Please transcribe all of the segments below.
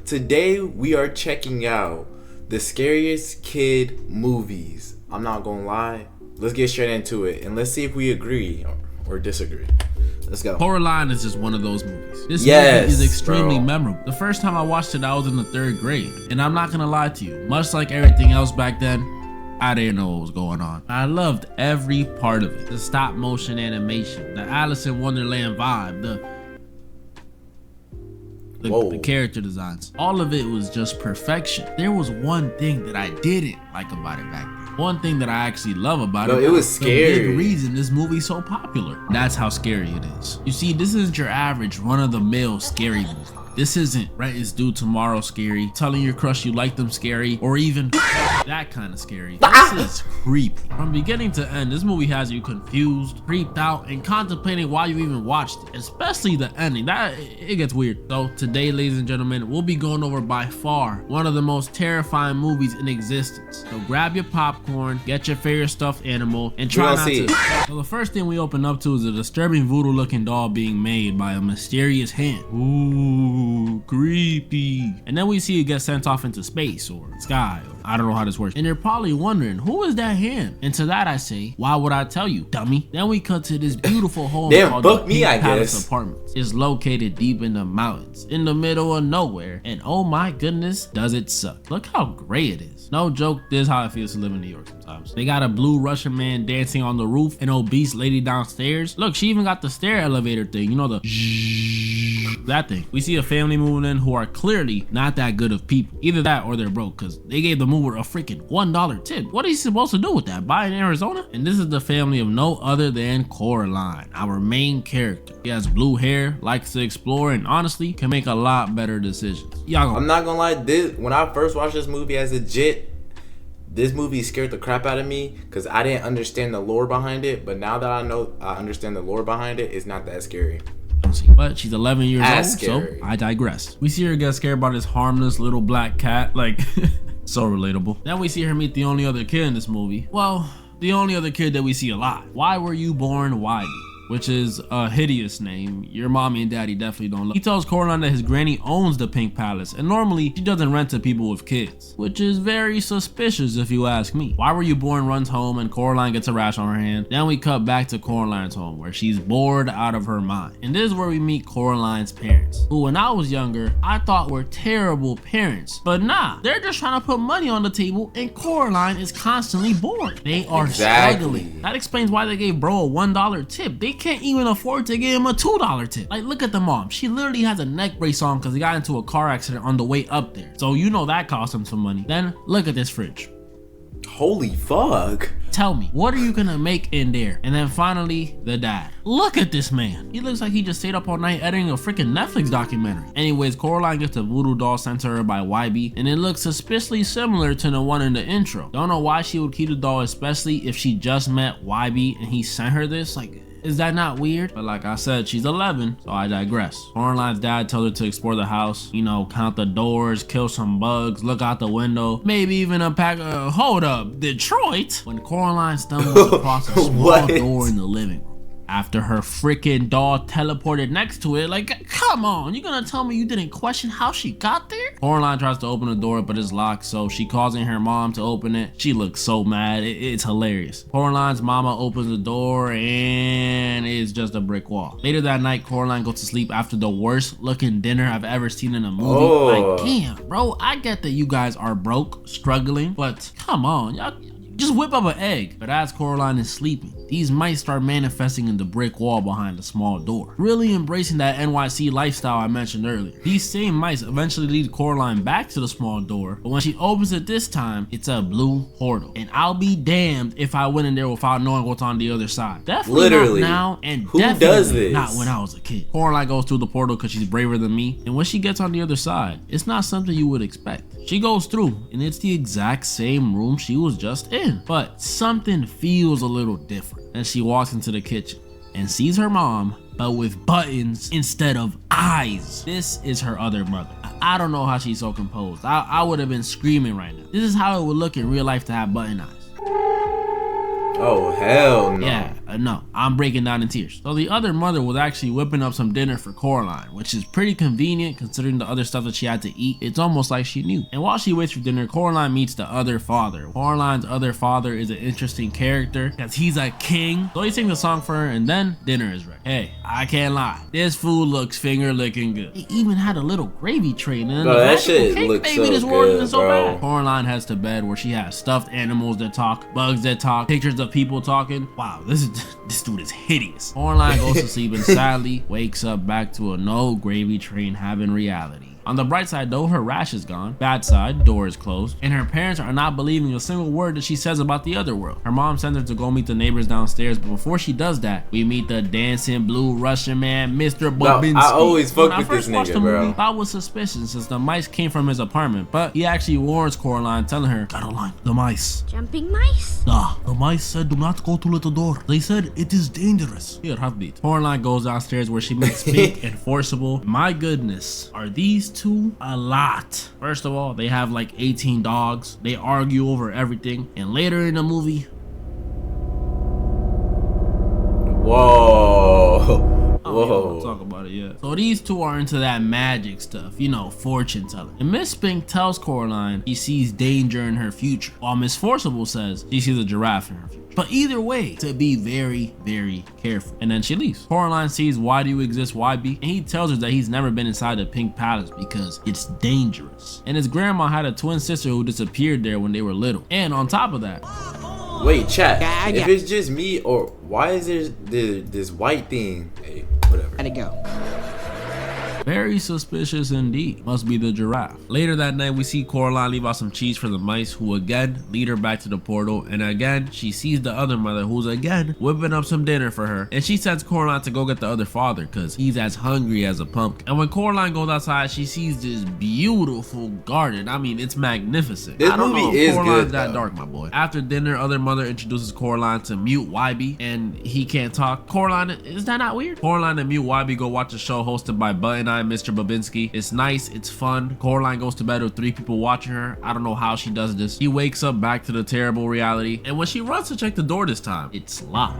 Today we are checking out the scariest kid movies. I'm not gonna lie. Let's get straight into it and let's see if we agree or disagree. Let's go. Coraline is just one of those movies. This movie is extremely memorable. The first time I watched it, I was in the 3rd grade. And I'm not gonna lie to you, much like everything else back then, I didn't know what was going on. I loved every part of it. The stop motion animation, the Alice in Wonderland vibe, the character designs. All of it was just perfection. There was one thing that I didn't like about it back then. One thing that I actually love about it was scary. The big reason this movie's so popular. That's how scary it is. You see, this isn't your average run-of-the-mill scary movie. This isn't Rent is Due Tomorrow scary, telling your crush you like them scary, or even that kind of scary. This is creepy. From beginning to end, this movie has you confused, creeped out, and contemplating why you even watched it, especially the ending. It gets weird. So today, ladies and gentlemen, we'll be going over by far one of the most terrifying movies in existence. So grab your popcorn, get your favorite stuffed animal, and try not to. So the first thing we open up to is a disturbing voodoo looking doll being made by a mysterious hand. Ooh, creepy. And then we see it get sent off into space or sky, or I don't know how this works. And you're probably wondering, who is that hand? And to that I say, why would I tell you, dummy? Then we cut to this beautiful home called the Pink Palace Apartments. It's located deep in the mountains, in the middle of nowhere, and oh my goodness, does it suck. Look how gray it is. No joke, this is how it feels to live in New York sometimes. They got a blue Russian man dancing on the roof, an obese lady downstairs. Look, she even got the stair elevator thing, you know, that thing. We see a family moving in who are clearly not that good of people. Either that or they're broke, because they gave the mover a freaking $1 tip. What are you supposed to do with that? Buy in Arizona? And this is the family of no other than Coraline, our main character. He has blue hair, likes to explore, and honestly can make a lot better decisions. I'm not gonna lie, when I first watched this movie as a jit, this movie scared the crap out of me because I didn't understand the lore behind it. But now that I understand the lore behind it, it's not that scary. But she's 11 years old, so I digress. We see her get scared by this harmless little black cat, like so relatable. Then we see her meet the only other kid in this movie. Well, the only other kid that we see alive. Why were you born Whitey? Which is a hideous name. Your mommy and daddy definitely don't love. He tells Coraline that his granny owns the Pink Palace, and normally she doesn't rent to people with kids, which is very suspicious if you ask me. Why were you born runs home and Coraline gets a rash on her hand. Then we cut back to Coraline's home where she's bored out of her mind. And this is where we meet Coraline's parents, who when I was younger, I thought were terrible parents. But nah, they're just trying to put money on the table and Coraline is constantly bored. They are struggling. That explains why they gave bro a $1 tip. They can't even afford to give him a $2 tip. Like, look at the mom. She literally has a neck brace on because he got into a car accident on the way up there. So you know that cost him some money. Then look at this fridge. Holy fuck. Tell me, what are you gonna make in there? And then finally, the dad. Look at this man. He looks like he just stayed up all night editing a freaking Netflix documentary. Anyways, Coraline gets a voodoo doll sent to her by YB, and it looks suspiciously similar to the one in the intro. Don't know why she would keep the doll, especially if she just met YB and he sent her this. Like, is that not weird? But like I said, she's 11, so I digress. Coraline's dad tells her to explore the house, you know, count the doors, kill some bugs, look out the window, maybe even unpack hold up, Detroit? When Coraline stumbles across a small door in the living room, after her freaking doll teleported next to it. Like, come on, you gonna tell me you didn't question how she got there? Coraline tries to open the door, but it's locked, so she calls in her mom to open it. She looks so mad, it's hilarious. Coraline's mama opens the door and it's just a brick wall. Later that night, Coraline goes to sleep after the worst looking dinner I've ever seen in a movie. Like, damn, bro, I get that you guys are broke, struggling, but come on, y'all just whip up an egg. But as Coraline is sleeping, these mice start manifesting in the brick wall behind the small door, really embracing that NYC lifestyle I mentioned earlier. These same mice eventually lead Coraline back to the small door, but when she opens it this time, it's a blue portal. And I'll be damned if I went in there without knowing what's on the other side. Definitely literally not now, and who definitely does this? Not when I was a kid. Coraline goes through the portal because she's braver than me, and when she gets on the other side, it's not something you would expect. She goes through, and it's the exact same room she was just in, but something feels a little different. And she walks into the kitchen and sees her mom, but with buttons instead of eyes. This is her other mother. I don't know how she's so composed. I would have been screaming right now. This is how it would look in real life to have button eyes. Oh, hell no. Yeah, no, I'm breaking down in tears. So the other mother was actually whipping up some dinner for Coraline, which is pretty convenient considering the other stuff that she had to eat. It's almost like she knew. And while she waits for dinner, Coraline meets the other father. Coraline's other father is an interesting character because he's a king. So he sings a song for her and then dinner is ready. Hey, I can't lie, this food looks finger licking good. It even had a little gravy tray and then bro, that shit looks so this world isn't good, so bro. bad. Coraline heads to bed where she has stuffed animals that talk, bugs that talk, pictures of people talking. Wow, this dude is hideous. Coraline goes to sleep and sadly wakes up back to a no gravy train having reality. On the bright side though, her rash is gone. Bad side, door is closed, and her parents are not believing a single word that she says about the other world. Her mom sends her to go meet the neighbors downstairs, but before she does that, we meet the dancing blue Russian man, Mr. Babinski. I always fuck with this nigga, bro. I was suspicious since the mice came from his apartment, but he actually warns Coraline, telling her, Caroline, the mice. Jumping mice? The mice said do not go to little door. They said it is dangerous. Here, heartbeat. Coraline goes downstairs where she meets Pink and Forcible. My goodness, are these two a lot? First of all, they have like 18 dogs. They argue over everything. And later in the movie, whoa. Whoa. We'll talk about it, yeah. So these two are into that magic stuff, you know, fortune telling. And Miss Pink tells Coraline she sees danger in her future, while Miss Forcible says she sees a giraffe in her future. But either way, to be very, very careful. And then she leaves. Coraline sees Why Do You Exist, YB? And he tells her that he's never been inside the Pink Palace because it's dangerous. And his grandma had a twin sister who disappeared there when they were little. And on top of that, wait, chat. If it's just me, or why is there this white thing? Hey, whatever. Let it go. very suspicious indeed. Must be the giraffe. Later that night, we see Coraline leave out some cheese for the mice, who again lead her back to the portal, and again she sees the other mother, who's again whipping up some dinner for her, and she sends Coraline to go get the other father because he's as hungry as a pumpkin. And when Coraline goes outside, she sees this beautiful garden. I mean, it's magnificent. This I don't know movie if is Coraline's good, that though. dark, my boy. After dinner, other mother introduces Coraline to mute YB, and he can't talk. Coraline, is that not weird? Coraline and mute YB go watch a show hosted by Butt and I, Mr. Babinski. It's nice, it's fun. Coraline goes to bed with 3 people watching her. I don't know how she does this. He wakes up back to the terrible reality, and when she runs to check the door this time, it's locked.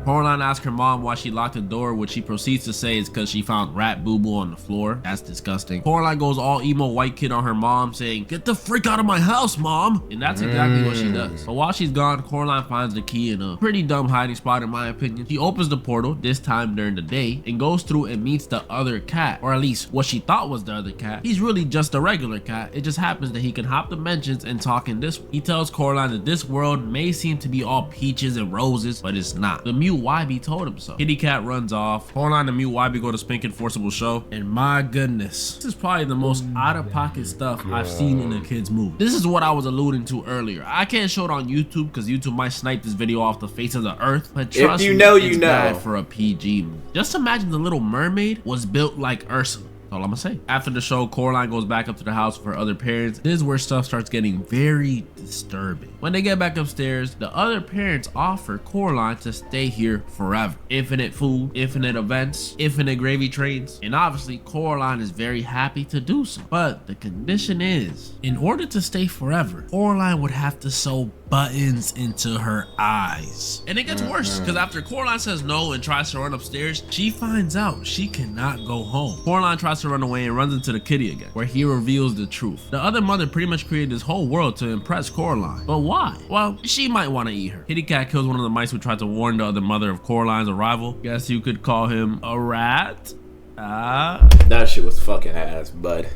Coraline asks her mom why she locked the door, which she proceeds to say is because she found rat boo-boo on the floor. That's disgusting. Coraline goes all emo white kid on her mom, saying, "Get the freak out of my house, mom!" And that's exactly what she does. But while she's gone, Coraline finds the key in a pretty dumb hiding spot in my opinion. She opens the portal, this time during the day, and goes through and meets the other cat, or at least what she thought was the other cat. He's really just a regular cat. It just happens that he can hop dimensions and talk in this one. He tells Coraline that this world may seem to be all peaches and roses, but it's not. The mute YB told him so. Kitty cat runs off. Coraline and mute YB go to Spink and Forcible show, and my goodness, this is probably the most out-of-pocket stuff I've seen in a kid's movie. This is what I was alluding to earlier. I can't show it on YouTube because YouTube might snipe this video off the face of the earth, but trust If you me, know, it's you know. bad for a PG movie. Just imagine the Little Mermaid was built like Ursula. That's all I'm gonna say. After the show, Coraline goes back up to the house with her other parents. This is where stuff starts getting very disturbing. When they get back upstairs, the other parents offer Coraline to stay here forever. Infinite food, infinite events, infinite gravy trains, and obviously Coraline is very happy to do so. But the condition is, in order to stay forever, Coraline would have to sew buttons into her eyes. And it gets worse, because after Coraline says no and tries to run upstairs, she finds out she cannot go home. Coraline tries to run away and runs into the kitty again, where he reveals the truth. The other mother pretty much created this whole world to impress Coraline. But why? Well, she might want to eat her. Kitty cat kills one of the mice who tried to warn the other mother of Coraline's arrival. Guess you could call him a rat? That shit was fucking ass, bud.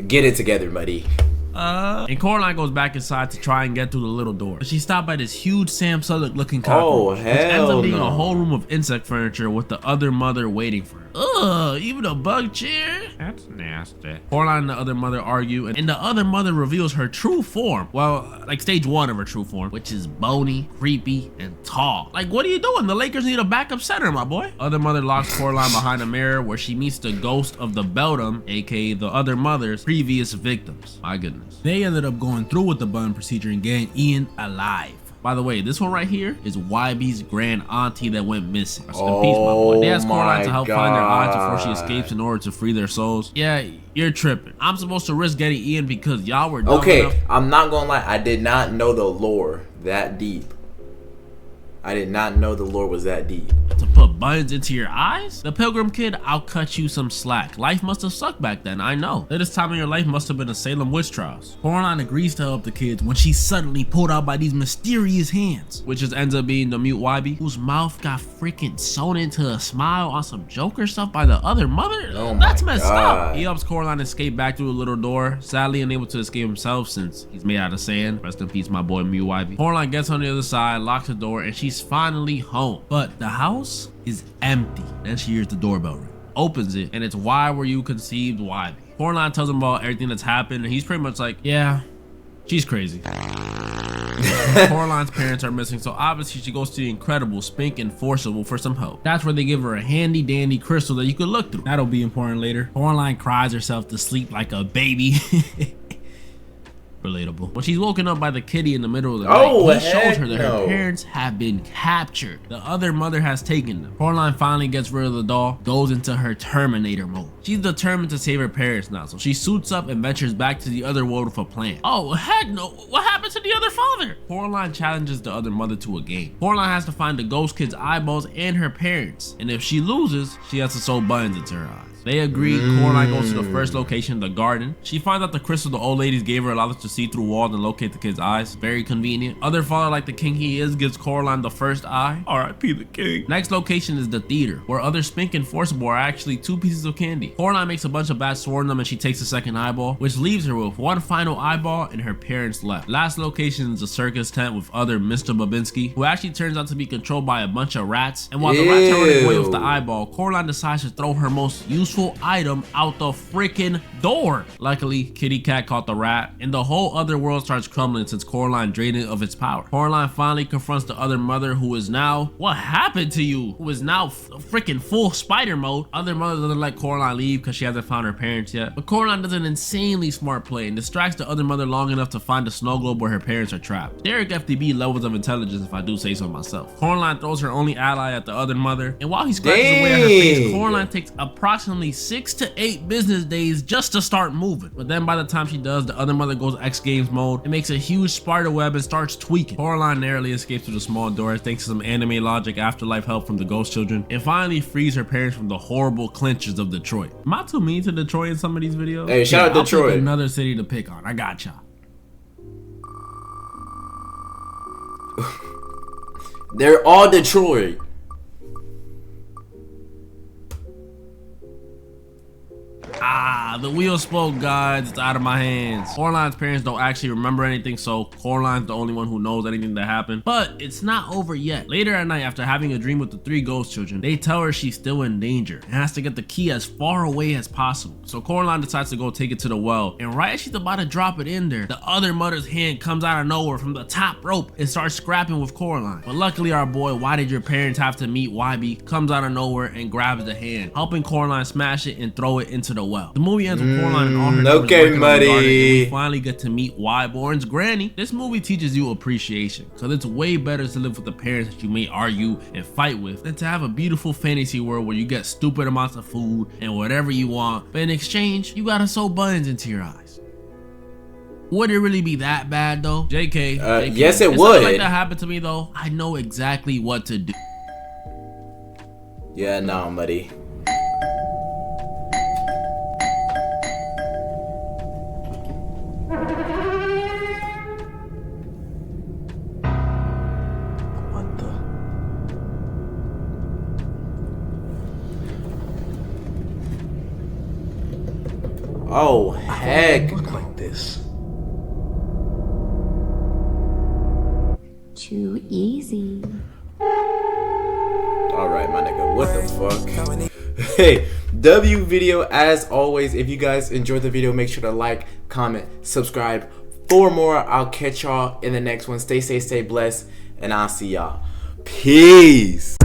Get it together, buddy. And Coraline goes back inside to try and get through the little door. But she's stopped by this huge Sam Sudlock looking cockroach, which ends up being a whole room of insect furniture with the other mother waiting for her. Ugh, even a bug chair? That's nasty. Coraline and the other mother argue, and the other mother reveals her true form. Well, like stage 1 of her true form, which is bony, creepy, and tall. Like, what are you doing? The Lakers need a backup center, my boy. Other mother locks Coraline behind a mirror where she meets the ghost of the Beldam, aka the other mother's previous victims. My goodness. They ended up going through with the button procedure and getting Ian alive. By the way, this one right here is YB's grand auntie that went missing. Rest in peace, my boy. They asked Coraline to help find their aunt before she escapes in order to free their souls. Yeah, you're tripping. I'm supposed to risk getting Ian because y'all were dumb enough. I'm not gonna lie, I did not know the lore that deep. I did not know the lore was that deep. To put buttons into your eyes? The Pilgrim Kid, I'll cut you some slack. Life must have sucked back then, I know. This time in your life must have been the Salem witch trials. Coraline agrees to help the kids when she's suddenly pulled out by these mysterious hands, which just ends up being the mute YB, whose mouth got freaking sewn into a smile on some Joker stuff by the other mother. Oh That's my messed God. up. He helps Coraline escape back through a little door, sadly unable to escape himself since he's made out of sand. Rest in peace, my boy Mute YB. Coraline gets on the other side, locks the door, and she's finally home. But the house is empty. Then she hears the doorbell ring, opens it, and it's "Why were you conceived, YB?" Coraline tells him about everything that's happened, and he's pretty much like, yeah, she's crazy. Coraline's parents are missing, so obviously she goes to the incredible Spink and Forcible for some help. That's where they give her a handy dandy crystal that you could look through. That'll be important later. Coraline cries herself to sleep like a baby. Relatable. When she's woken up by the kitty in the middle of the night, he shows her that her parents have been captured. The other mother has taken them. Coraline finally gets rid of the doll, goes into her Terminator mode. She's determined to save her parents now, so she suits up and ventures back to the other world with a plan. Oh, heck no. What happened to the other father? Coraline challenges the other mother to a game. Coraline has to find the ghost kid's eyeballs and her parents, and if she loses, she has to sew buttons into her eyes. They agree. Coraline goes to the first location, the garden. She finds out the crystal the old ladies gave her allows her to see through walls and locate the kid's eyes. Very convenient. Other father, like the king he is, gives Coraline the first eye. R.I.P. the king. Next location is the theater, where other Spink and Forcible are actually 2 pieces of candy. Coraline makes a bunch of bats swarm them and she takes the second eyeball, which leaves her with one final eyeball and her parents left. Last location is a circus tent with other Mr. Babinski, who actually turns out to be controlled by a bunch of rats. And while the rats are running away with the eyeball, Coraline decides to throw her most useful item out the freaking door. Luckily, Kitty Cat caught the rat, and the whole other world starts crumbling since Coraline drained it of its power. Coraline finally confronts the other mother, who is now, what happened to you? Who is now freaking full spider mode. Other mother doesn't let Coraline leave because she hasn't found her parents yet, but Coraline does an insanely smart play and distracts the other mother long enough to find the snow globe where her parents are trapped. Derek FDB levels of intelligence, if I do say so myself. Coraline throws her only ally at the other mother, and while he scratches away at her face, Coraline takes approximately 6 to 8 business days just to start moving. But then by the time she does, the other mother goes X Games mode and makes a huge spider web and starts tweaking. Coraline narrowly escapes through the small door thanks to some anime logic afterlife help from the ghost children, and finally frees her parents from the horrible clinches of Detroit. Am I too mean to Detroit in some of these videos? Hey, shout out Detroit. I'll pick another city to pick on. I gotcha. They're all Detroit. The wheel spoke, guys. It's out of my hands. Coraline's parents don't actually remember anything, so Coraline's the only one who knows anything that happened. But it's not over yet. Later at night, after having a dream with the 3 ghost children, they tell her she's still in danger and has to get the key as far away as possible. So Coraline decides to go take it to the well, and right as she's about to drop it in there, the other mother's hand comes out of nowhere from the top rope and starts scrapping with Coraline. But luckily, our boy, why did your parents have to meet YB, comes out of nowhere and grabs the hand, helping Coraline smash it and throw it into the well. The movie ends with Coraline and all her okay, working buddy. on the garden, and we finally get to meet Wyborn's granny. This movie teaches you appreciation, because it's way better to live with the parents that you may argue and fight with than to have a beautiful fantasy world where you get stupid amounts of food and whatever you want, but in exchange, you gotta sew buttons into your eyes. Would it really be that bad though? JK. Yes, it if would. something like that happened to me though, I know exactly what to do. Yeah, no, buddy. Oh, heck. Look like this. Too easy. Alright, my nigga, what the fuck? Hey, W video as always. If you guys enjoyed the video, make sure to like, comment, subscribe for more. I'll catch y'all in the next one. Stay safe, stay blessed, and I'll see y'all. Peace.